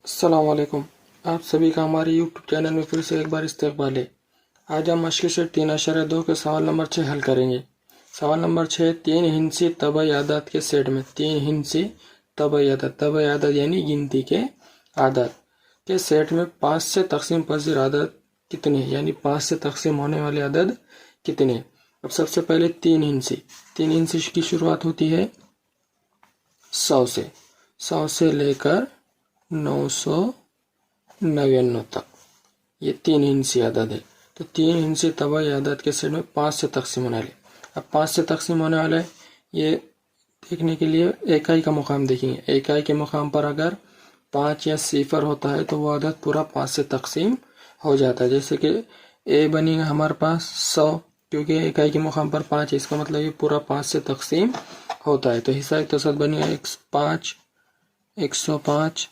अस्सलाम वालेकुम। आप सभी का हमारे यूट्यूब चैनल में फिर से एक बार इस्तकबाल है। आज हम मशक़ से 3.2 के सवाल नंबर 6 हल करेंगे। सवाल नंबर 6, 3 हिंसी तबई आदात के सेट में 3 हिंसी तबई आदात यानी गिनती के आदात के सेट में 5 से तकसीम पजीर आदात कितने, यानी 5 से तकसीम होने वाले आदद कितने। अब सबसे पहले 3 हिंसी की शुरुआत होती है 100 से। 100 से लेकर 999 तक, ये 3 हिंसी आदद है। तो 3 हिंसी तबाई आदद के सेट में 5 से तकसीम होने वाले। अब 5 से तकसीम होने वाले ये देखने के लिए इकाई का मुकाम देखेंगे। इकाई के मुकाम पर अगर 5 या 0 होता है तो वो आदद पूरा 5 से तकसीम हो जाता है। जैसे कि ए बनेगा हमारे पास 100, क्योंकि इकाई के मुकाम पर 5 है, इसका मतलब ये पूरा 5 से तकसीम होता है। तो हिस्सा एक तसद बनेगा 105, 105,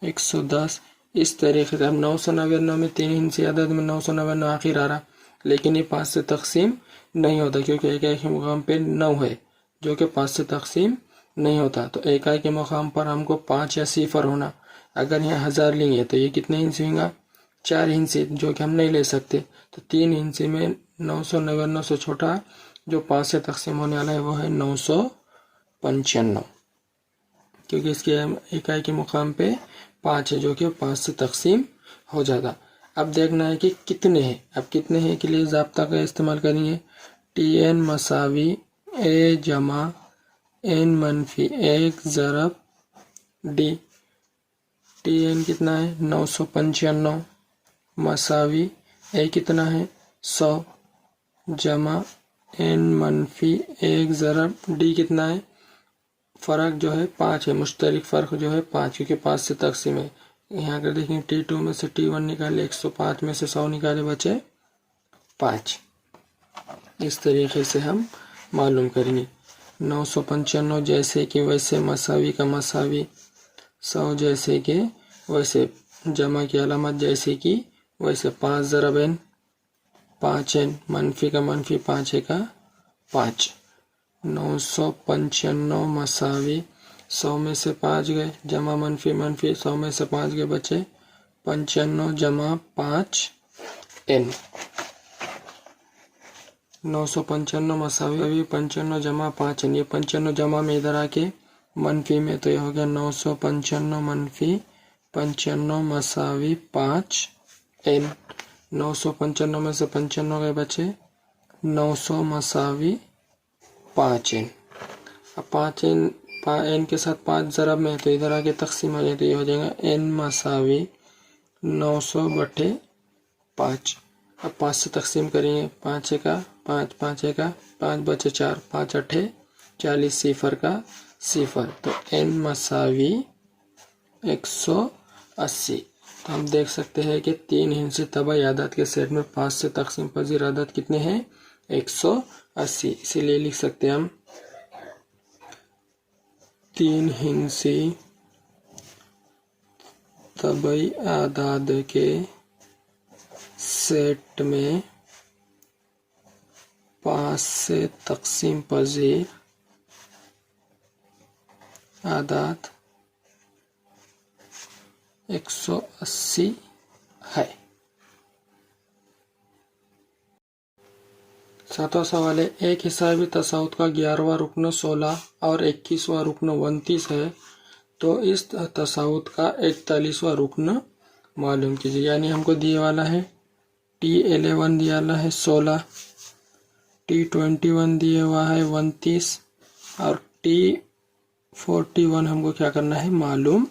110। इस तरीके से अब 999 में 3 हिंसी आदद में 999 आखिर आ रहा, लेकिन ये 5 से तकसीम नहीं होता क्योंकि इकाई के मुकाम पे 9 है जो कि 5 से तकसीम नहीं होता। तो इकाई के मुकाम पर हमको 5 या 0 होना। अगर यहाँ 1000 लेंगे तो ये कितने हिंसी होगा, 4 हिंसी, जो कि हम नहीं ले सकते। तो 3 हिंसी में 999 से छोटा जो 5 से तकसीम होने वाला है वो है 995, क्योंकि इसके इकाई के मुकाम पे 5 है जो कि 5 से तकसीम हो जाता। अब देखना है कि कितने हैं। अब कितने हैं के लिए ज़ाब्ता का इस्तेमाल करेंगे। TN मसावी A जमा N मनफी 1 ज़रब D। TN कितना है 995 मसावी A कितना है 100 जमा N मनफी 1 ज़रब D कितना है, फ़र्क जो है 5 है, मुश्तरक फ़र्क जो है 5, क्योंकि 5 से तकसीम है। यहाँ अगर देखेंगे T2 में से T1 निकाले, 105 में से 100 निकाले, बचे 5। इस तरीके से हम मालूम करेंगे। 995 जैसे कि वैसे, मसावी का मसावी, 100 जैसे कि वैसे, जमा की अलामत जैसे कि वैसे, 5 ज़रब N 5N, मनफी का मनफी 5 का 5। 995 मसावी 100 में से 5 गए, जमा मनफी 100 में से 5 गए, बचे 95 जमा 5N। 995 मसावी 95 जमा 5N। ये 95 जमा में इधर आके मनफी में, तो ये हो गया 995 मनफी 95 मसावी 5N। 995 में से 95 गए, बचे 900 मसावी 5N। अब 5N N के साथ 5 ज़रब में, तो इधर आके तकसीम आ जाए, तो ये हो जाएगा N मसावी 900/5। अब 5 से तकसीम करेंगे, 5 का 5, 5 का 5, बचे 4, 5 8 40, 0 का 0, तो N मसावी 180। तो हम देख सकते हैं कि 3 हिंसी तबाई आदत के सेट में 5 से तकसीम पजीर आदत कितने हैं, 180। इसीलिए लिख सकते हैं हम 3 हिंसी तबाई आदाद के सेट में 5 से तकसीम पजीर आदाद 180 है। सातवां सवाल है, एक हिसाबी तसाउत का 11वां रुकन 16 और 21वां रुकन 29 है, तो इस तसाउत का 41वां रुकन मालूम कीजिए। यानी हमको दिए वाला है T11 दिया वाला है 16, T21 दिए हुआ है 29 और T41 हमको क्या करना है, मालूम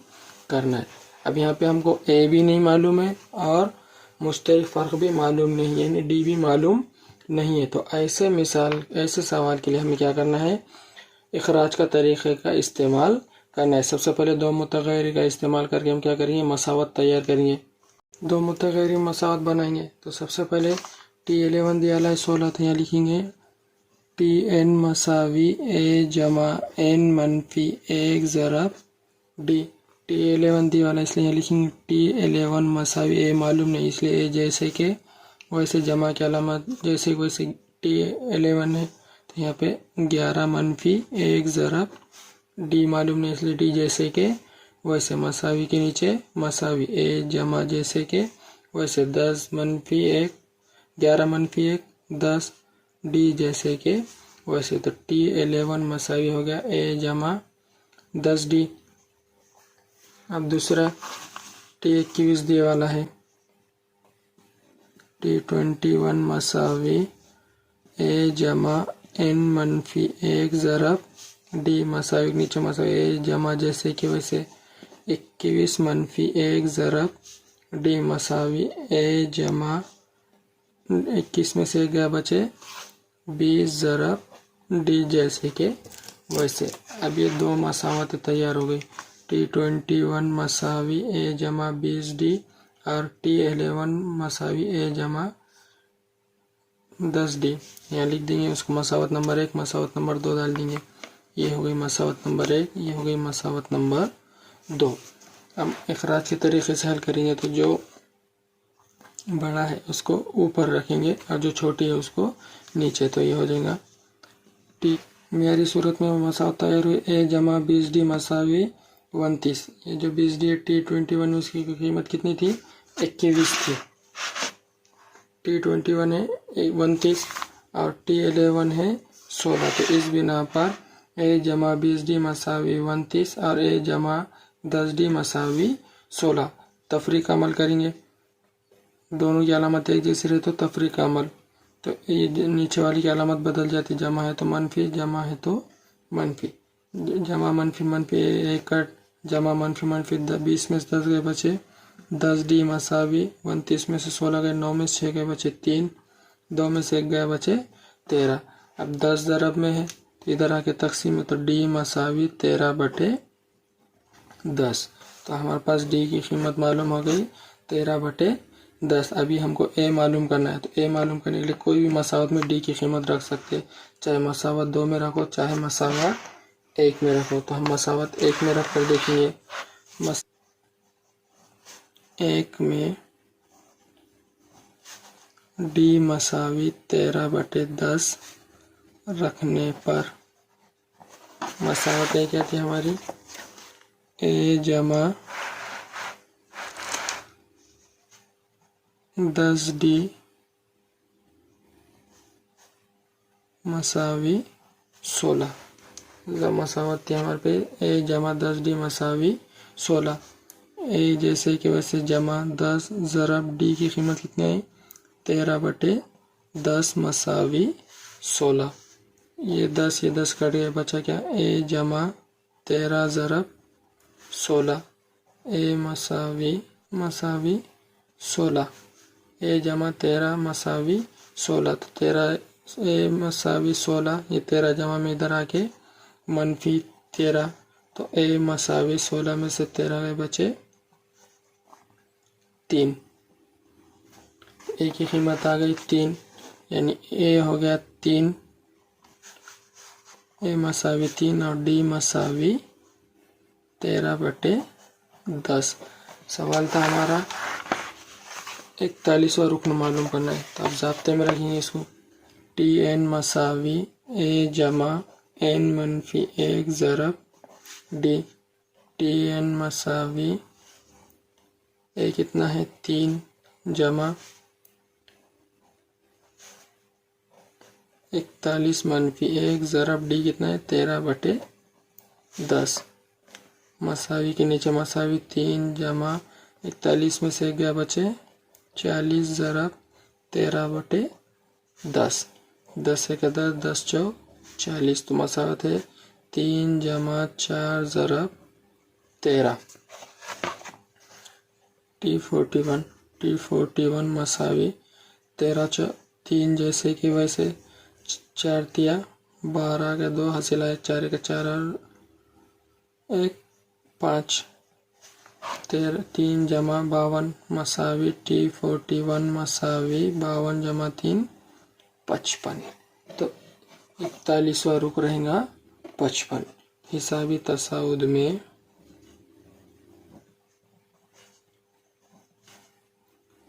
करना है। अब यहाँ पे हमको A भी नहीं मालूम है और मुश्तरक फ़र्क भी मालूम नहीं है, यानी D भी मालूम नहीं है। तो ऐसे सवाल के लिए हमें क्या करना है, इखराज का तरीक़े का इस्तेमाल करना है। सबसे पहले 2 मुतग़य्यर का इस्तेमाल करके हम क्या करेंगे, मसावत तैयार करेंगे। 2 मुतग़य्यर मसावत बनाएंगे। तो सबसे पहले T11 दिया है 16, तो यहाँ लिखेंगे TN मसावी A जमा N मनफी 1 ज़रब D। T11 दिया वाला इसलिए यहाँ लिखेंगे T11 मसावी A मालूम नहीं, इसलिए A जैसे के वैसे, जमा की अलामत जैसे वैसे T11 है, तो यहाँ पे 11 मनफी 1 ज़रब D मालूम नहीं, इसलिए D जैसे के वैसे मसावी के नीचे मसावी ए जमा जैसे के वैसे 10 - 1 11 - 1 10 डी जैसे के वैसे। तो T11 मसावी हो गया ए जमा 10 डी। अब दूसरा T21 दिए वाला है T21 मसावी ए जमा n - 1 ज़रब डी मसावी नीचे मसावी ए जमा जैसे कि वैसे 21 - 1 ज़रब डी मसावी ए जमा 21 में से गया बचे 20 ज़रब डी जैसे के वैसे। अब ये दो मसावत तैयार हो गई T21 मसावी ए जमा 20 डी और T11 मसावी ए जमा 10 डी। यहाँ लिख देंगे उसको मसावत नंबर 1 मसावत नंबर 2 डाल देंगे। ये हो गई मसावत नंबर 1, ये हो गई मसावत नंबर 2। अब इखराज के तरीके से हल करेंगे तो जो बड़ा है उसको ऊपर रखेंगे और जो छोटी है उसको नीचे। तो ये हो जाएगा टी मेरी सूरत में मसावत तैयार हुई ए जमा 20 डी मसावी 29। ये जो 20 डी T21 उसकी कीमत कितनी थी 21 थी। T21 है 29 और T11 है 16। तो इस बिना पर ए जमा 20 डी मसावी 29 और ए जमा 10 डी मसावी 16। तफरीक का अमल करेंगे, दोनों की अलामत एक जैसी रहे तो तफरीक का अमल। तो ये नीचे वाली की अलामत बदल जाती, जमा है तो मनफी, जमा है तो मनफी। जमा मनफी एक कट, जमा मनफी 20 में से 10 गए बचे 10 डी मसावी 29 में से 16 गए 9 में से 6 गए बचे 3, 2 में से 1 गए बचे 13। अब 10 ज़रब में है तो इधर आके तकसीम है तो डी मसावी 13/10। तो हमारे पास डी की कीमत मालूम हो गई 13/10। अभी हमको ए मालूम करना है। तो ए मालूम करने के लिए कोई भी मसावत में डी की कीमत रख सकते, चाहे मसावत 2 में रखो चाहे मसावत 1 में रखो। तो हम मसावत 1 में रख कर देखेंगे। 1 में डी मसावी 13/10 रखने पर मसावत क्या थी हमारी ए जमा 10 डी मसावी 16। मसावत थी हमारे पे ए जमा 10 डी मसावी 16। ए जैसे कि वैसे जमा 10 ज़रब डी की कीमत कितनी है 13/10 मसावी 16। ये 10 कट गया बचा क्या ए जमा 13 ज़रब 16 ए मसावी 16। ए जमा 13 मसावी 16। तो 13 ए मसावी 16, ये 13 जमा में इधर आके मनफी 13। तो ए मसावी 16 में से 13 में बचे 3। ए की कीमत आ गई 3, यानी ए हो गया 3, ए मसावी 3 और डी मसावी 13/10। सवाल था हमारा 41वां रुकन मालूम करना है। तो आप ज़ाब्ते में रखेंगे इसको Tn मसावी ए जमा n - 1 ज़रब डी। Tn मसावी ए कितना है 3 जमा 41 - 1 ज़रब डी कितना है 13/10। मसावी के नीचे मसावी 3 जमा 41 में से गया बचे 40 ज़रब 13/10। 10 से 10 10 चौ 40। तो मसावत है 3 जमा 4 ज़रब 13। T41 मसावी 13 चौ 3 जैसे कि वैसे 4 तिया 12 का 2 हासिल आए 4 का 4 और 1 5। 3 जमा 52 मसावी T41 मसावी 52 जमा 3 55। तो 41वां रुक रहेगा 55। हिसाबी तसाउद में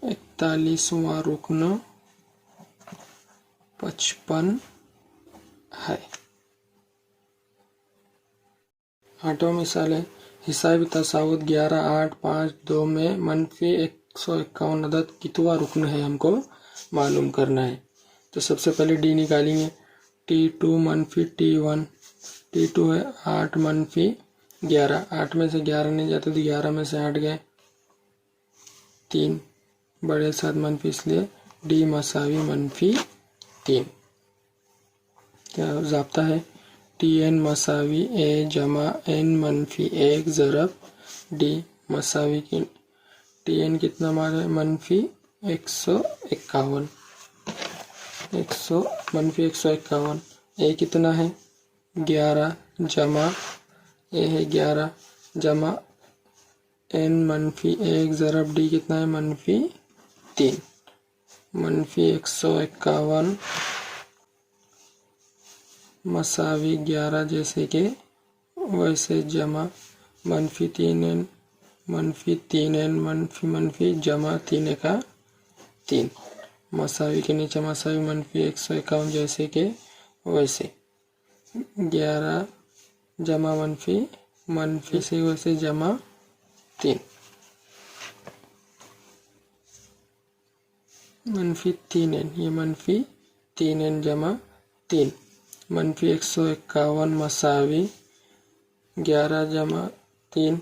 41वां रुकन 55 है। 8वां मिसाल है हिसाबी तसाउद 11, 8, 5, 2 में मनफी 151 अदद कितवा रुकन है हमको मालूम करना है। तो सबसे पहले डी निकालेंगे। T2 मनफी T1, T2 है 8 मनफी 11, 8 में से 11 नहीं जाते तो 11 में से 8 गए 3, बड़े साथ मनफी, इसलिए डी मसावी मनफी 3। क्या ज़ाब्ता है? Tn मसावी ए जमा n मनफी 1 ज़रब डी मसावी की Tn कितना मान है? मनफी 151, मनफी 151। ए कितना है? 11 जमा ए है 11 जमा n मनफी 1 ज़रब डी कितना है? मनफी 3, मनफी 151 मसावी 11 जैसे के वैसे जमा मनफी 3n मनफी 3n मनफी जमा 3 का 3, मसावी के नीचे मसावी मनफी 151 जैसे के वैसे 11 जमा मनफी से वैसे जमा 3, मनफी 3n, ये मनफी 3n जमा 3, मनफी 151 मसावी 11 जमा 3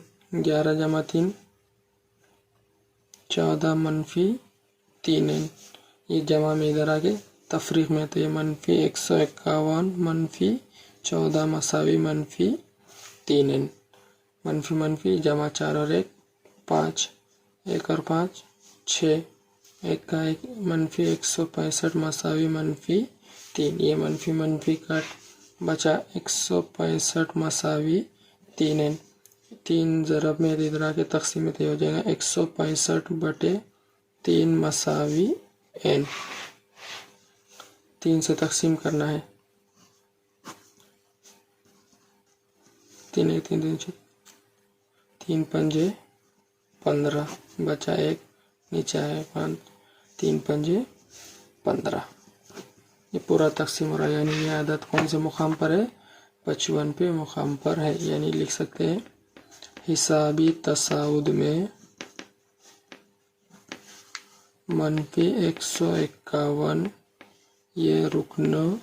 14 मनफी 3n, ये जमा में इधर आगे तफरीक में, तो ये मनफी 151 मनफी 14 मसावी मनफी 3n, मनफी जमा 4 और 1 5, 1 और 5 6, 1 का 1, मनफी 165 मसावी मनफी 3, ये मनफी काट बचा 165 मसावी 3n, 3 ज़रब में इधर आके तकसीम में हो जाएगा 165 बटे 3 मसावी n, 3 से तकसीम करना है। 3 पंजे 15 बचा 1 नीचे है 5, 3 पंजे 15, ये पूरा तकसीम हो रहा है। यानी ये आदत कौन से मुकाम पर है? 55 पे मुकाम पर है। यानी लिख सकते हैं हिसाबी तसाउद में मनफी 151 ये रुकन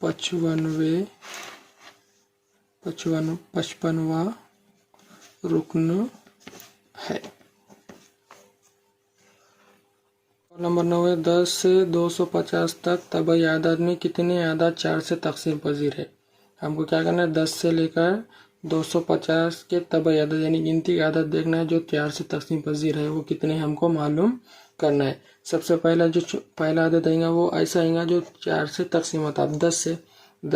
55वां रुकन है। नंबर 9 है 10 से 250 तक तबई आदाद में कितने आदाद 4 से तकसीम पजीर है। हमको क्या करना है? 10 से लेकर 250 के तबई आदाद यानी गिनती का आदाद देखना है जो 4 से तकसीम पजीर है, वो कितने हमको मालूम करना है। सबसे पहला जो पहला आदद आएगा वो ऐसा आएगा जो 4 से तकसीम होता है। अब 10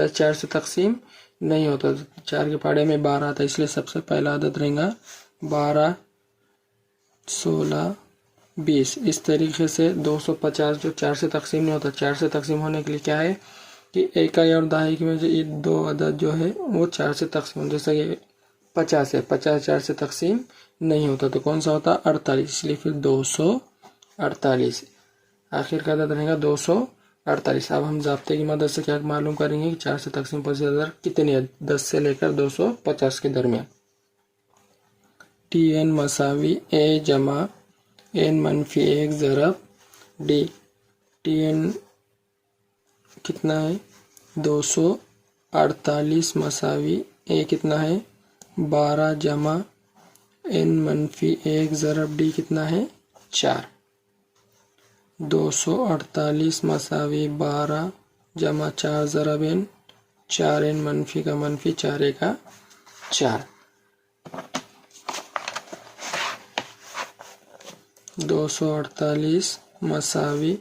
4 से तकसीम नहीं होता, 4 के पाड़े में 12 आता है, इसलिए सबसे पहला आदद रहेगा 12 16 20। इस तरीके से 250 जो 4 से तकसीम नहीं होता, 4 से तकसीम होने के लिए क्या है कि इकाई और दहाई में जो ये दो अदद जो है वो 4 से तकसीम, जैसा कि 50 है, 50 4 से तकसीम नहीं होता तो कौन सा होता? 48, इसलिए फिर 248 आखिर का अदद रहेगा 248। अब हम ज़ाब्ते की मदद से क्या मालूम करेंगे कि 4 से तकसीम पजीर अदद कितनी है 10 से लेकर 250 के दरमियान। Tn मसावी ए जमा n मनफी 1 ज़रब डी, Tn कितना है? 248 मसावी ए कितना है? 12 जमा n मनफी 1 ज़रब डी कितना है? 4। 248 मसावी 12 जमा 4 ज़रब n, 4n मनफी का मनफी 4 का 4। 248 मसावी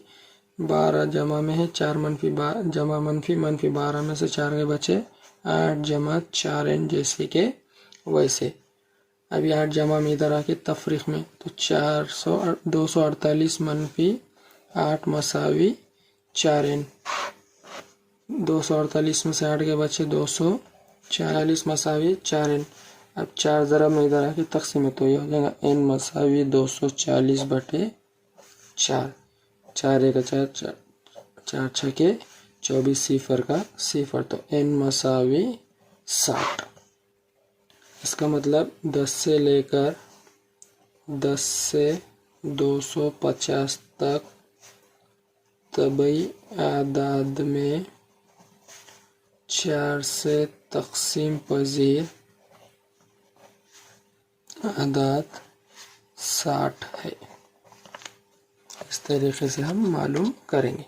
12 जमा में है 4 मनफी जमा मनफी 12 में से 4 के बचे 8 जमा 4n जैसे के वैसे। अभी 8 जमा में इधर आके तफरीक में तो 248 मनफी 8 मसावी 4n, 248 में से 8 के बचे 240 मसावी 4n। अब 4 ज़रब में इधर आके तकसीम है तो ये हो जाएगा n मसावी 240 बटे 4, 4 1 4 4 6 के 24 सिफर का सिफर, तो n मसावी 60। इसका मतलब 10 से लेकर 10 से 250 तक तबई आदाद में 4 से तक़सीम पज़ीर आदाद 60 है। इस तरीके से हम मालूम करेंगे।